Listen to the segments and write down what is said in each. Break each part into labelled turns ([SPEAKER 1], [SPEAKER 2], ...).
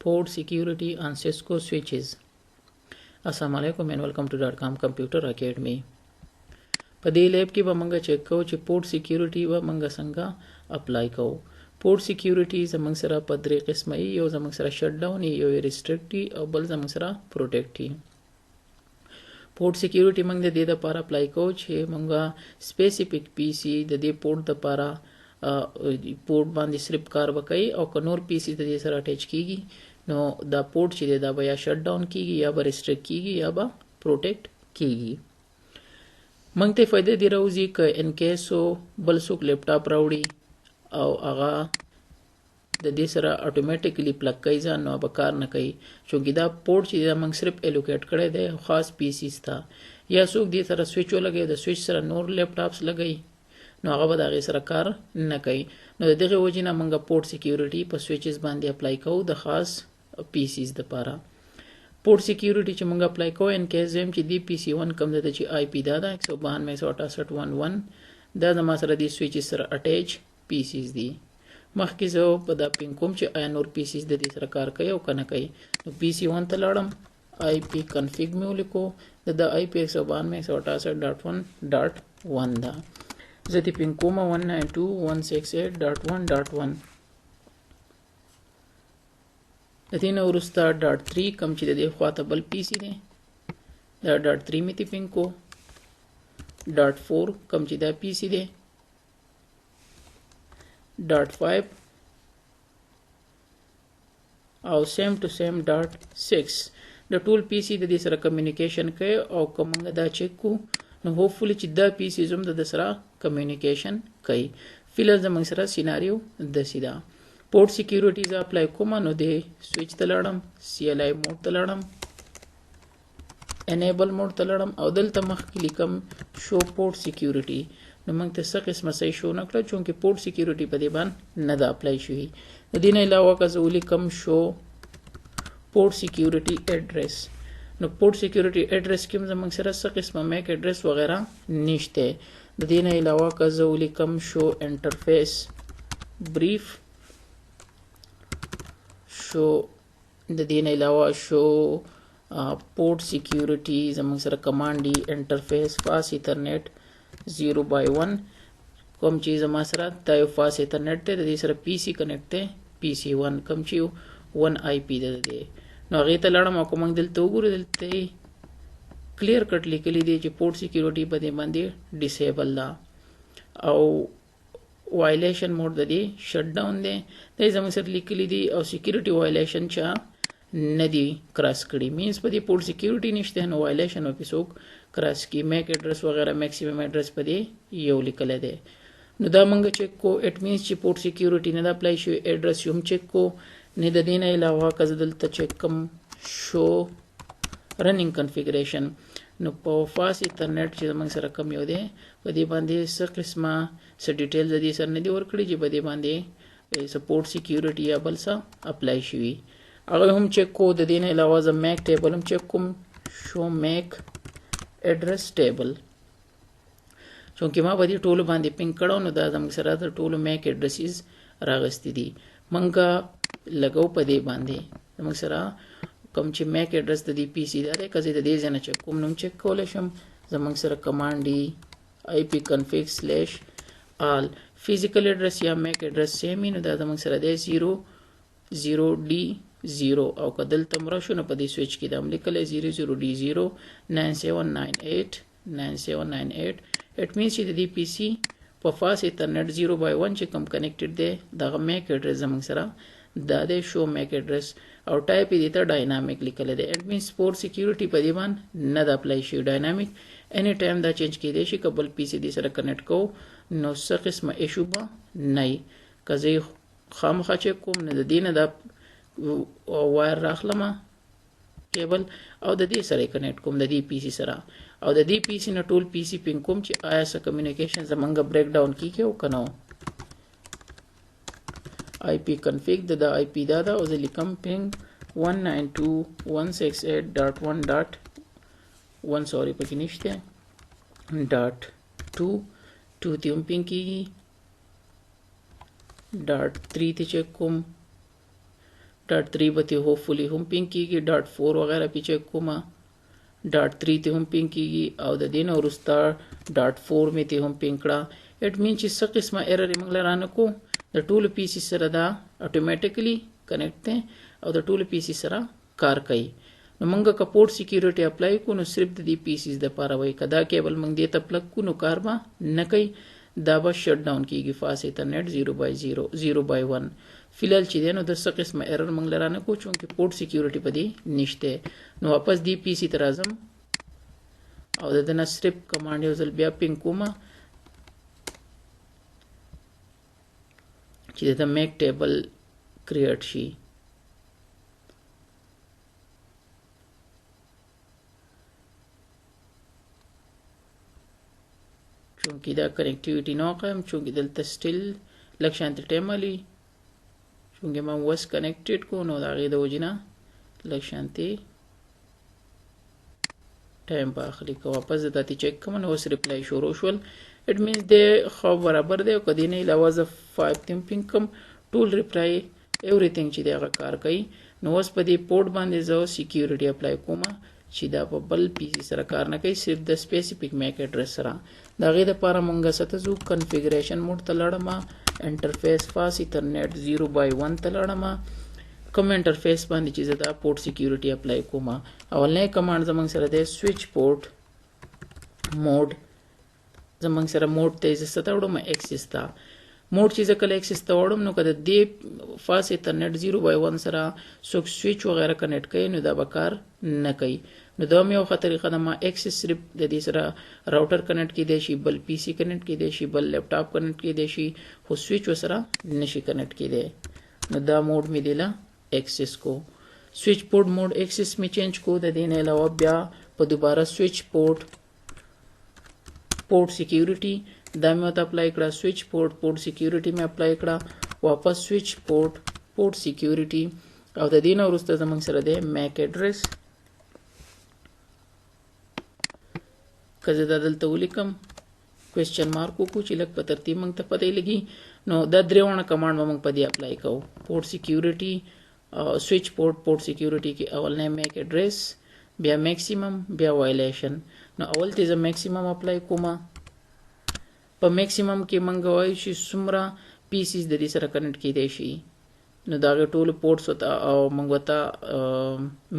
[SPEAKER 1] port security on Cisco switches. Assalamu alaikum and welcome to .com Computer Academy. په دې لیب کې به موږ چیک کوو چې پورټ سکیورټي به موږ څنګه اپلای کوو. پورټ سکیورټي زموږ سره په درې قسمه یو زموږ سره شټ ډاون یو ریسټریکټي او بل زموږ سره پروټیکټي. پورټ سکیورټي موږ د دې لپاره اپلای کوو چې موږ سپیسیفیک پی سي د دې پورټ لپاره پورټ باندې صرف کار وکړي او که نور پی سي د دې سره اٹیچ کیږي نو دا پورټ چې دا به یا شټ ډاون کیږي یا به ریسټریکټ کیږي یا به پروټیکټ کیږي. موږ ته فائدې دی راوځي که ان کیسو بل څوک لیپټاپ راوړي او هغه د دې سره اتوماتیکلی پلګ کوي ځان نو به کار نه کوي چونکې دا پورټ چې دا موږ صرف الوکیټ کړی دی خاص پی سي ستا یا څوک دې سره سویچ ولګوي د سویچ سره نور لیپټاپس لګوي نو هغه به د هغې سره کار نه کوي. نو د دغې وجې نه موږ پورټ سکیورټي په سویچز باندې اپلای کوو د خاص پی سیز دپاره. پورټ سکیورټي چې موږ اپلای کوو ان کیس ویم چې دی پی سی 1 کوم ده چې آی پی دا ده 192.168.1.1 دا زما سره دی سویچز سره اٹیچ پی سیز دي. مخکې زه په دا پین کوم چې آیا نور پی سیز د دې سره کار کوي او که نه کوي. نو پی سی 1 ته لاړم آی پی کنفیګ مې ولیکو د آی پی 192.168.1 ده. زه دې پین کوم 192.168.1.1 د دې نه وروسته ډاټ 3 کوم چې د دې خواته بل پی سی دی دا ډاټ 3 مې پین کو ډاټ 4 کوم چې دا پی سی دی ډاټ 5 او سیم ټو سیم ډاټ 6 د ټول پی سی د دې سره کمیونیکیشن کوي او کوم دا چیک کو نو هوپفلی چې دا پی سی زم د سره کمیونیکیشن کوي. فیلر زموږ سره سیناریو د سیدا پورټ سکیورټي ز اپلای کوم نو د سویچ ته لاړم سی ال آی موډ ته لاړم انیبل موډ ته لاړم او دلته مخکې لیکم شو پورټ سکیورټي نو موږ ته څه قسمه صحیح شو نه کړه چونکې پورټ سکیورټي په دې باندې نه ده اپلای شوي. د دې نه علاوه که زه ولیکم شو پورټ سکیورټي ایډرس نو پورټ سکیورټي ایډرس کې زموږ سره څه قسمه میک ایډرس وغیرہ نشته. د دې نه علاوه که زه ولیکم شو انټرفیس بریف شو د دې نه علاوه شو پورټ سکیورټي زموږ سره کمانډ دی انټرفیس فاس ایترنیټ 0/1 کوم چې زما سره دا یو فاس ایترنیټ دی د دې سره پی سی کنیکټ دی پی سی 1 کوم چې 1 آی پی دی نو هغې ته لاړم او که موږ دلته وګورو دلته کلیر کټ لیکلی دی چې پورټ سکیورټي په دې باندې ډیسیبل ده او وایلیشن موډ د دې شټ ډاون دی دا زموږ سره لیکلی دی او سکیورټي وایلیشن چا نه دی کراس کړي مینس په دې پورټ سکیورټي نشته نو وایلیشن او څوک کراس کی میک ایډرس وغیرہ میکسیمم ایډرس په دې یو لیکل دی. نو دا موږ چیک کو اټ مینس چې پورټ سکیورټي نه اپلای شوی ایډرس هم چیک کو نه د دې نه علاوه که زه دلته چیک کوم شو رننګ کنفیګریشن نو په فاس ایترنیټ چې موږ سره کم یو دی په دې باندې څه قسمه څه ډیټیل د دې سره نه دی ورکړي چې په دې باندې سپورټ سکیورټي یا بل څه اپلای شوي هغه هم چیک کو. د دې نه علاوه زه میک ټیبل هم چیک کوم شو میک ایډرس ټیبل چونکې ما په دې ټولو باندې پینګ کړو نو دا زموږ سره د ټولو میک ایډرسز راغستې دي موږ لګو په دې باندې زموږ سره کوم چې میک ایډرس د دې پی سی دا دی که زه د دې ځای نه چیک کوم نو چیک کولی شم زموږ سره کمانډ دی آی پی کنفیګ سلیش آل فزیکل ایډرس یا میک ایډرس سیم نو دا زموږ سره دی 0 او که دلته مړه شو نو په دې سویچ کې دا هم لیکلی 00D0 9798 اټ مینس چې د دې پی سی په فاس ایترنیټ 0/1 چې کوم کنیکټډ دی دغه میک ایډرس زموږ سره دا دی شو میک ایډرس او ټایپ یې ته ډاینامیک لیکلی دی اټ مینس پورټ سکیورټي په دې باندې نه د اپلای شي ډاینامیک اني ټایم دا چینج کیدای شي که بل پی سی دې سره کنیکټ کوو نو څه قسمه ایشو به نه وي که زه یې خامخا چیک کوم نو د دې نه دا وایر راخلم کیبل او د دې سره کنیکټ کوم د دې پی سی سره او د دې پی سی نه ټول پی سی پین کوم چې آیا څه کمیونیکیشن زمونږ بریک ډاون کیږي او که نه آی پی کنفیګ د آی پی دا ده او زه لیکم پینګ 192.168.1.1 سوري پکې نشته ډاټ 2 ته هم پینګ کیږي ډاټ 3 ته چیک کوم .3 به ته هوپفلی هم پینګ کیږي .4 وغیرہ پیچه کومه .3 ته هم پینګ کیږي او د دین ورستا .4 می ته هم پینګ کړه. اټ مین چې څه قسمه ایرر موږ لرانه کو د ټول پی سی سره دا اتوماتیکلی کنیکټ ده او د ټول پی سی سره کار کوي. نو موږ کپورټ سکیورټي اپلای کو نو صرف د دې پی سیز د پاره وای کدا کیبل موږ دې ته پلگ کو نو کار ما نه کوي دا به شټ ډاون کیږي فاس ایترنت 0/1 فلال چې دینو د څه قسمه ایرر موږ لرانه کو چونکه پورټ سکیورټي پدې نشته. نو واپس دی پی سی تر اعظم او د دنا سټپ کمانډ یو ځل بیا پینګ کومه چې د میک ټیبل کریټ شي. چونکه دا کنیکټیویټی نو قائم چونکه دلته سټیل لکشانت ټایم علی چونکه ما وس کنیکټډ کو نو دا غي د وجنا لکشانتي ټایم په اخلي کو واپس د تی چیک کوم نو وس ریپلای شروع شول. اټ مینز د خو برابر دی کدی نه علاوه ز 5 تیم پینګ کم ټول ریپلای ایوریثینګ چې دا کار کوي. نو وس په دې پورټ باندې زو سکیورټي اپلای کومه چې دا په بل پی سی سره کار نه کوي صرف د سپیسیفیک میک ایډرس سره. دا غي د لپاره مونږ ستاسو کنفیګریشن موډ ته لړم انټرفیس فاس ایترنت 0/1 ته لړم کوم انټرفیس باندې چې دا پورټ سکیورټي اپلای کومه. اولنې کمانډ زمونږ سره د سوئچ پورټ موډ زمونږ سره موډ ته ستاوړم ایکسس تا موډ چې کله ایکسس ته وړم نو کده د فاس ایترنت 0/1 سره سوئچ وغیرہ کنیکټ کړي نو دا به کار نه کوي. نو دا مې یو طریقه ده ما ایکسس صرف د دې سره راوټر کنیکټ کړي شي بل پی سی کنیکټ کړي شي بل لیپټاپ کنیکټ کړي شي خو سوئچ وسره نشي کنیکټ کړي. نو دا موډ مې دیلا ایکسس کو سوئچ پورټ موډ ایکسس می چینج کو د دې نه علاوه بیا په دوباره سوئچ پورټ سکیورټي دا مې ته اپلای کړه سوئچ پورټ سکیورټي مې اپلای کړه واپس سوئچ پورټ سکیورټي او د دې نه ورسته زمونږ سره د میک ایډرس کزه د دلته ولیکم کوېسچن مارک کو چې لک په ترتیب موږ ته پته لګي. نو دا درېونه کمانډ موږ په دې اپلای کوو پورټ سکیورټي سوئچ پورټ سکیورټي کې اول نه میک ایډرس بیا میکسیمم بیا وایلیشن. نو اول ته ز میکسیمم اپلای کومه په میکسیمم کې موږ وایو چې څومره پی سیز د دې سره کنیکټ کیدای شي. نو دا ټول پورټس او موږ وتا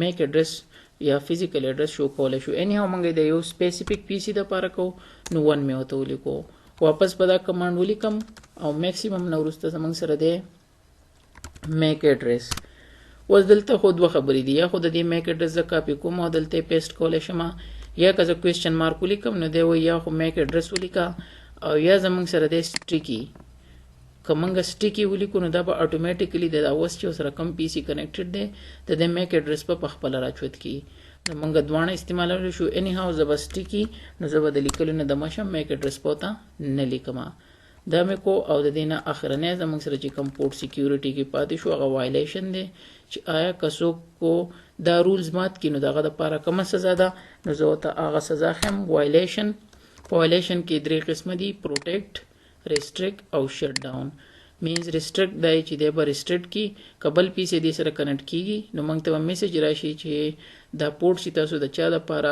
[SPEAKER 1] میک ایډرس یا فزیکل ایډرس شو کولای شو. اني هم موږ د یو سپیسیفیک پی سی د لپاره کو نو 1 مې وته ولیکو واپس په دا کمانډ ولیکم او میکسیمم نو ورسته موږ سره د میک ایډرس وز دلته خود و خبرې دي یا خود د میک ایډرس ز کاپی کوم او دلته پیسټ کولای شم یا که ز کوېسچن مارک ولیکم نو دی و یا خو میک ایډرس ولیکا او یا زمونږ سره د سټیکی کومنګ سټیکی ولیکو نو دا به اتوماتیکلی د اوس چې سره کم پی سی کنیکټډ دی د میک ایډرس په خپل راچوت کی نو موږ دوانه استعمالول شو. اني هاو زب سټیکی نو زب د لیکلو نه د مشم میک ایډرس پوتا نه لیکما دا مې کو او د دینه اخرنه زمونږ سره چې کم پورټ سکیورټي کې پاتې شو هغه وایلیشن دی چې آیا کسو کو دا رولز مات کینو دغه د لپاره کومه سزا ده نو زه ته هغه سزا هم وایلیشن کې درې قسم دي پروټیکټ ریسټریکټ او شټ ډاون. مینز ریسټریکټ دای چې د به ریسټریکټ کی قبل پی سي دي سره کنیکټ کیږي نو موږ ته میسج راشي چې دا پورټ چې تاسو د چا لپاره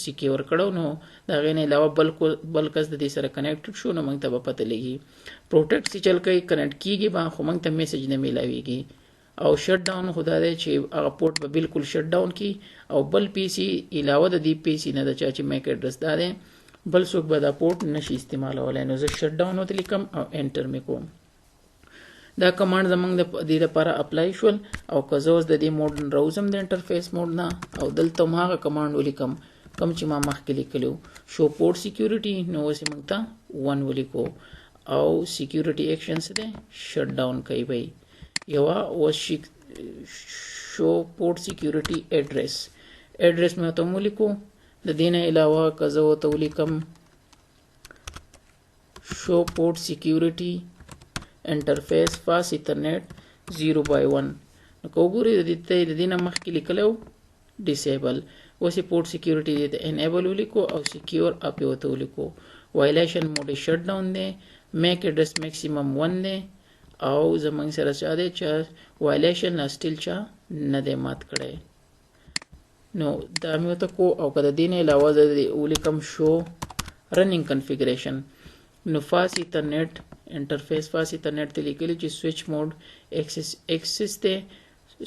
[SPEAKER 1] سکیور کړو نو دا غینه علاوه بل کس د دې سره کنیکټ شو نو موږ ته په پته لګي. پروټیکټ چې چل کوي کنیکټ کیږي با خو موږ ته میسج نه ملاويږي او شټ ډاون خدا دې چې هغه پورټ به بالکل شټ ډاون کی او بل پی سي علاوه د دې پی سي نه د چا چې میک ایډرس ده بل څوک به دا پورټ نشي استعمالولای. نو زه شټ ډاون وته لیکم او انټر مې کوم. دا کمانډ زمونږ د دې لپاره اپلای شول او که زه اوس د دې موډ راوځم د انټرفیس موډ نه او دلته هم هغه کمانډ ولیکم کوم چې ما مخکې لیکلو شو پورټ سکیورټي نو اوس موږ ته 1 ولیکو او سکیورټي ایکشنز ده شټ ډاون کوي وي یو او شو پورټ سکیورټي ایډرس مې ته ولیکو. د دې نه علاوه که زه ورته ولیکم شو پورټ سکیورټي انټرفیس فاس ایترنت 0/1 نو وګورئ د دې نه مخکې لیکلو ډیسیبل اوس پورټ سکیورټي د انیبل ولیکو او سکیور اپ وته ولیکو وایلیشن موډ شټ ډاون دی میک ایډرس میکسیمم 1 دی او زمونږ سره چا دی چې وایلیشن لا سټیل چا نه دی مات کړی. نو دا مې ورته کو او که د دې نه علاوه زه ولیکم شو رننګ کنفیګریشن نو فاست ایترنیټ انټرفیس فاست ایترنیټ ته لیکلی چې سویچ موډ ایکسس دی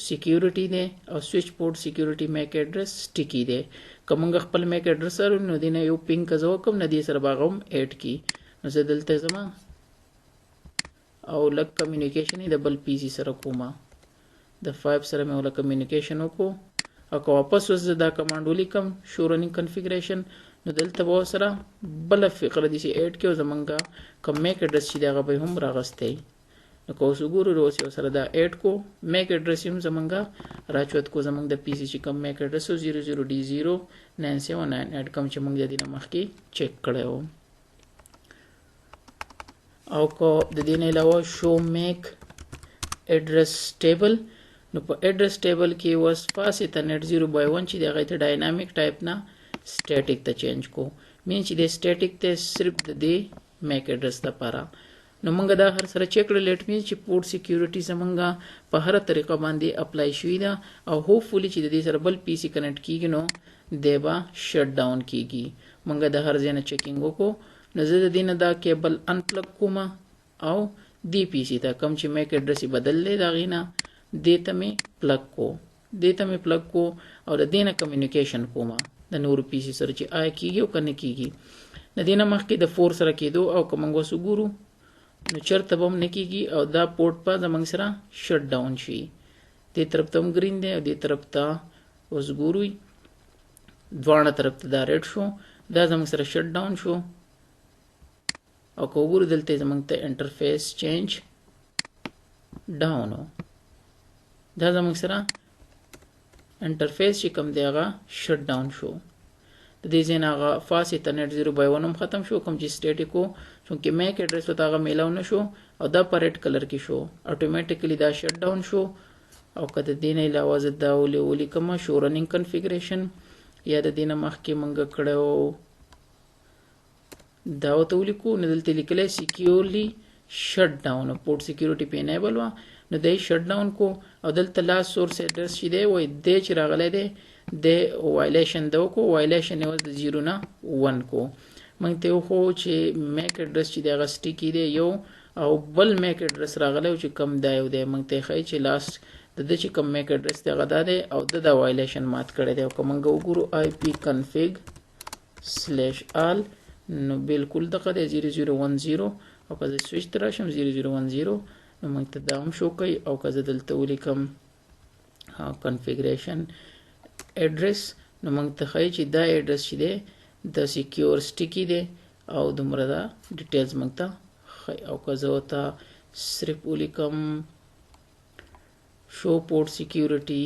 [SPEAKER 1] سکیورټي دی او سویچ پورټ سکیورټي میک ایډرس سټیکی دی. که موږ خپل میک ایډرس سره نو دې نه یو پینګ که زه وکړم نه دې سره به هغه هم ایډ کړي. نو زه دلته ځم او لږ کمیونیکیشن یې د بل پی سي سره کومه د 5 سره مې ولږ کمیونیکیشن وکړو او که واپس اوس زه دا کمانډ ولیکم شو رننګ کنفیګریشن نو دلته به ورسره بله فقره داسې ایډ کړي او زمونږ کوم میک ایډرس چې دی هغه به یې هم راغستی. نو که اوس وګورو اوس یې ورسره دا ایډ کو میک ایډرس یې هم زمونږ راچوت کو زمونږ د پی سي چې کوم میک ایډرس و 00D0979 ایډ کوم چې موږ د دې نه مخکې چیک کړی و. او که د دې نه علاوه شو میک ایډرس ټیبل نو په ایډرس ټیبل کې اوس فاست ایترنیټ 0/1 چې د هغې ته ډاینامیک ټایپ نه سټیټیک ته چینج کو مین چې د سټیټیک ته صرف د دې میک ایډرس دپاره. نو موږ دا هر سره چیک کړل اټ مینز چې پورټ سکیورټي زمونږ په هره طریقه باندې اپلای شوي ده او هوپفولي چې د دې سره بل پی سي کنیکټ کیږي نو دی به شټ ډاون کیږي. موږ د هر ځای نه چیکینګ وکړو. نو زه د دې نه دا کیبل انپلګ کوم او دی پی سي ته کوم چې میک ایډرس یې بدل دی د هغې نه دې ته مې پلګ کو او د دې نه کمیونیکیشن کوم د نورو پی سي سره چې آیا کیږي او که نه کیږي. د دې نه مخکې د 4 سره کېدو او که موږ اوس وګورو نو چېرته به هم نه کیږي او دا پورټ به زموږ سره شټ ډاون شي. دې طرف ته هم ګرین دی او دې طرف ته اوس ګورو دواړه طرف ته دا ریډ شو دا زموږ سره شټ ډاون شو. او که وګورو دلته زموږ ته انټرفیس چینج ډاون و دا زموږ سره انټرفیس چې کوم دی هغه شټ ډاون شو. د دې ځای نه هغه فاست ایترنیټ 0/1 هم ختم شو کوم چې سټیټیک و چونکې میک ایډرس ورته هغه میلاو نه شو او دا په ریډ کلر کې شو اټومیټیکلی دا شټ ډاون شو. او که د دې نه علاوه زه دا ولیکم شو رننګ کنفیګریشن یا د دې نه مخکې موږ کړی و دا ورته ولیکو نو دلته لیکلی سیکیورلی شټ ډاون پورټ سیکیورټي په انیبل وه نو دی شټ ډاون کو او دلته لاست سورس ایډرس چې دی وایي دی چې راغلی دی د وایلیشن د وکړو وایلیشن یې اوس د 0 نه 1 کو. موږ ته وښو چې میک ایډرس چې دی هغه سټیکي دی یو او بل میک ایډرس راغلی چې کم دا یو دی موږ ته یې ښایي چې لاست د ده چې کوم میک ایډرس دی هغه دا دی او د دا وایلیشن مات کړی دی. او که موږ وګورو IP_config/all نو بالکل دغه دی 0010 او که زه سویچ ته راشم 0010 نو موږ ته دا هم شو کوي. او که زه دلته ولیکم کنفیګریشن ایډرس نو موږ ته ښایي چې دا ایډرس چې دی د سیکیور سټیکي دی او دومره دا ډیټیلز موږ ته ښایي. او که زه ورته صرف ولیکم شو پورټ سیکیورټي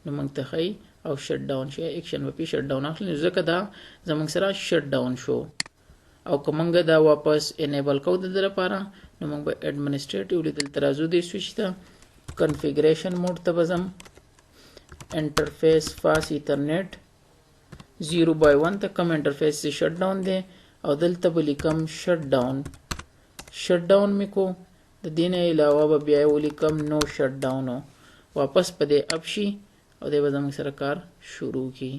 [SPEAKER 1] نو موږ ته ښایي او شټ ډاون شي ایکشن به پې شټ ډاون اخلي نو ځکه دا زموږ سره شټ ډاون شو. او که موږ دا واپس انیبل کوو د ده لپاره نو موږ به ایډمنسټریټیولی دلته راځو دې سویچ ته کنفیګریشن موډ ته به ځم انټرفیس فاست ایترنیټ 0/1 ته کوم انټرفیس چې شټ ډاون دی او دلته به لیکم شټ ډاون مې کو. د دې نه علاوه به بیا ولیکم نو شټ ډاون واپس په دې اپ شي او دی به زموږ سره کار شروع کړي.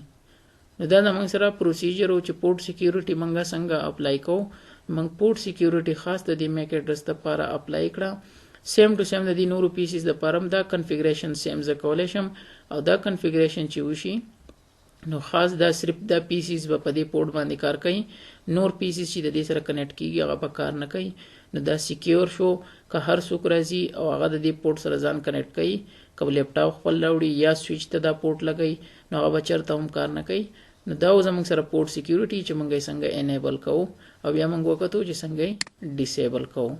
[SPEAKER 1] نو دا زموږ سره پروسیجر و چې پورټ سیکیورټي موږ څنګه اپلای کوو. موږ پورټ سیکیورټي خاص د دې میک ایډرس دپاره اپلای کړه سیم ټو سیم د دې نورو پیسیز دپاره هم دا کنفیګریشن سیم زه کولی شم او دا کنفیګریشن چې وشي نو خاص دا صرف دا پیسیز به په دې پورټ باندې کار کوي نور پیسیز چې د دې سره کنیکټ کیږي هغه به کار نه کوي. نو دا سیکیور شو که هر څوک راځي او هغه د دې پورټ سره ځان کنیکټ کوي که لیپټاپ خپل راوړي یا سویچ ته دا پورټ لګوي نو هغه به چېرته هم کار نه کوي. نو دا زموږ سره پورټ سیکیورټي چې موږ یې څنګه انیبل کوو او بیا موږ وکتو چې څنګه یې ډیسیبل کوو.